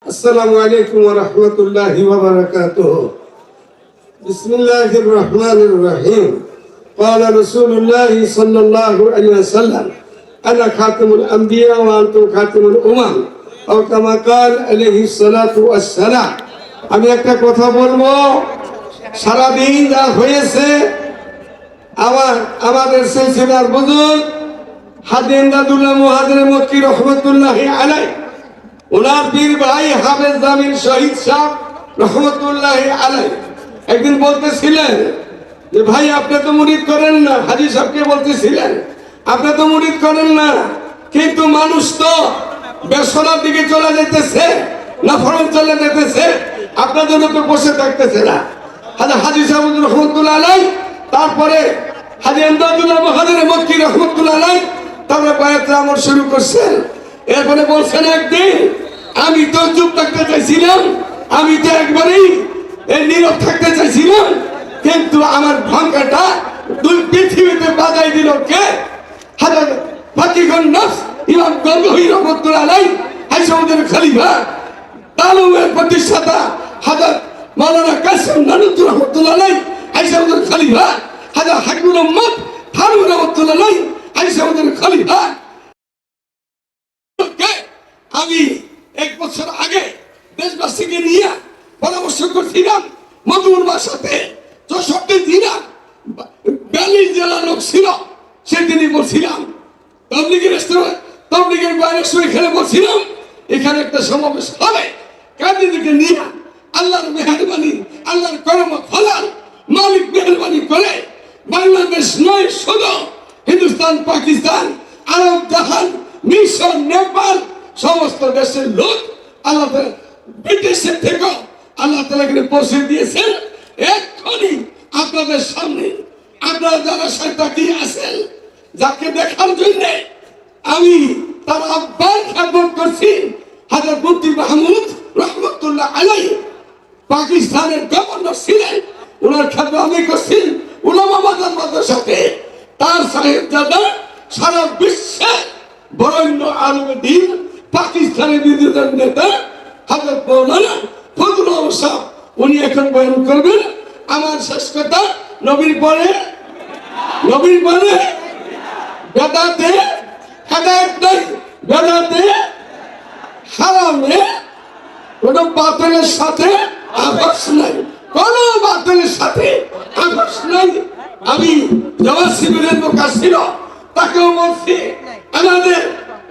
السلام عليكم ورحمة الله وبركاته. بسم الله الرحمن الرحيم. قال رسول الله صلى الله عليه وسلم أنا خاتم الأنبياء وأنتم خاتم الأمم أو كما قال عليه الصلاة والسلام. আমি একটা কথা বলবো, সারাদিন যা হয়েছে আমাদের সিলসিলার বুজুর্গ হাজী ইমদাদুল্লাহ মুহাজির মক্কি রহমতুল্লাহি আলাইহি, ওনার পীর ভাই হাফেজ জামিল শহীদ সাহেব রহমতুল্লাহি আলাইহি একদিন বলতেছিলেন যে ভাই আপনি তো মুরিদ করেন না, হাজী সাহেবকে বলতেছিলেন আপনি তো মুরিদ করেন না, কিন্তু মানুষ তো বেসরার দিকে চলে যেতেছে, নাফরমান চলে যেতেছে, আপনাদের উপর বসে থাকতেছে না। হাজী সাহেব রহমতুল্লাহ আলাইহি, তারপরে হাজী ইমদাদুল্লাহ মুহাজির মক্কি রহমতুল্লাহ আলাইহি তারপরে বায়াত আমল শুরু করছেন। এরপরে বলছেন একদিন আমি তো চুপ থাকতে চাইছিলাম, আমি তো একবারেই নীরব থাকতে চাইছিলাম, কিন্তু আমার ভঙ্কাটা দুই পৃথিবীতে বাজাই দিল কে? হাজরত ফাকিহুন নফস ইমাম গজনভী রহমাতুল্লাহ আলাইহি হাইসাউদ্দিন খলিফা তালুমের প্রতিষ্ঠাতা হযরত মাওলানা কাসেম নানুতুল্লাহ রহমাতুল্লাহ আলাইহি হাইসাউদ্দিন খলিফা হযরত হাকিমুল উম্মত ফারুক রহমাতুল্লাহ আলাইহি হাইসাউদ্দিন খলিফা। আমি এক বছর আগে দেশবাসীকে নিয়ে পরামর্শ করছিলাম মধুর বাসাতে, 64 জেলা 42 জেলা লোক ছিল, সেদিনই বলছিলাম তবলিগের বাইরে এখানে বলছিলাম এখানে একটা সমাবেশ হবে, কাজীদেরকে নিয়ে আল্লাহর মেহেরবানি, আল্লাহর করম ফলার মালিক মেহেরবানি করে বাংলাদেশ নয় শুধু হিন্দুস্তান, পাকিস্তান, আরব জাহান, মিশর, নেপাল সমস্ত দেশের লোক আল্লাহ ব্রিটিশের থেকে আল্লাহ তাআলা পৌঁছে দিয়েছেন। এক্ষুনি আপনাদের সামনে আপনারা যারা সাথে আছেন, যাকে দেখার জন্য আমি তার আব্বার খেদমত করছি, হযরত মুফতি মাহমুদ রহমতুল্লাহ আলাইহি পাকিস্তানের গভর্নর ছিলেন, ওনার খেদমত আমি করছি উলামা মাদ্রাসাতে। তার সাহেবজাদা সারা বিশ্বে বরেণ্য আলেম দ্বীন পাকিস্তানের বিরোধী নেতা হযরত মাওলানা ফজলুল হক সাহেব, উনি এখন বয়ান করবেন। আমার শেষ কথা, নবীর পরে বেদাতে হেদায়েত নাই, বেদাতে হারামে কোন বাতিলের সাথে আপোষ নাই, কোন বাতিলের সাথে আপোষ নাই। আমি জওয়াজ শিবিরের লোক আসছিল, তাকেও বলছি, আমাদের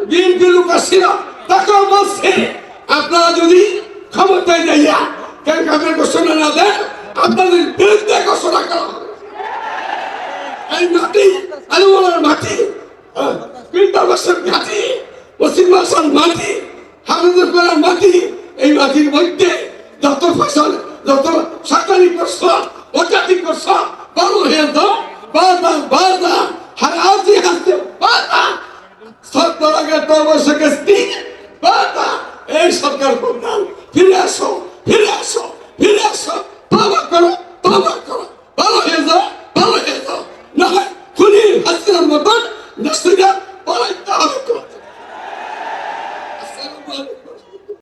বিএনপি লোক আসছিল, তাকেও বলছি আপনারা যদি ক্ষমতায় যাইয়া কেন কাপের ঘোষণা না দেন, আপনাদের বিরুদ্ধে ঘোষণা করা হবে। এই মাটি আলুওয়ালার মাটি, কীর্তনবাসের মাটি, পশ্চিম বাসার মাটি, হাফিজুল কোরআন মাটি, এই মাটির মধ্যে যত ফসল, যত সরকারি করছ, ওটাতি করছ, বড় হয়ে তো বাধা হারাজি হাসতে বাধা, সত্তর আগে তবসকে বাধা। এই সরকার প্রধান ফিরে আসো, ফিরে আসো।